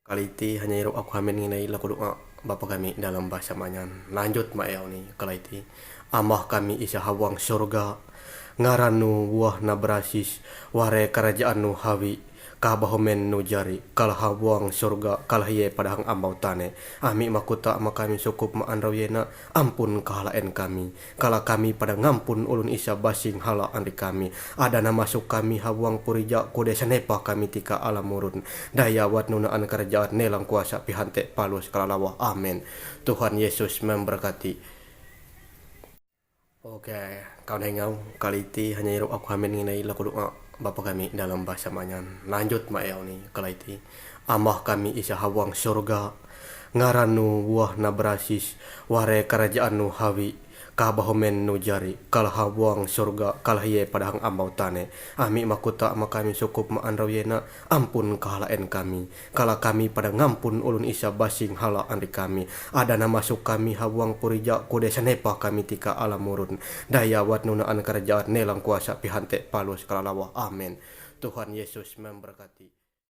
Kaliti hanya iru aku hamin nginai laku doa Bapa kami dalam bahasa Manyan. Lanjut mak ya ni kaliti. Amah kami isa hawang surga. Ngaranu wah na berasis ware kerajaan nu hawi kabahomen nu jari kalah hawang surga kalah ye padahang ambau tane ami makuta ama kami cukup ma andrau yena ampun kahalaen kami kala kami pada ngampun ulun isa basing hala andi kami ada na masuk kami hawang purija kude sanepa kami tika alam murun daya wat nunaan kerajaan nelang kuasa pihante palus kalalawa amin. Tuhan Yesus memberkati. Oke, kau nengau kaliti hanya iru aku hamin nginai laku doa Bapa kami dalam bahasa Manyan. Lanjut mak ya ni kaliti. Amah kami isa hawang surga. Ngaranu wah na berasis ware kerajaan nu hawi kabahomen nu jari kalah hawang surga kalah ye padahang ambau tane ami makuta ama kami cukup ma andrau yena ampun kahalaen kami kala kami pada ngampun ulun isa basing hala andi kami ada na masuk kami hawang purija kude sanepa kami tika alam murun daya wat nunaan kerajaan nelang kuasa pihante palus kalalawa amin. Tuhan Yesus memberkati.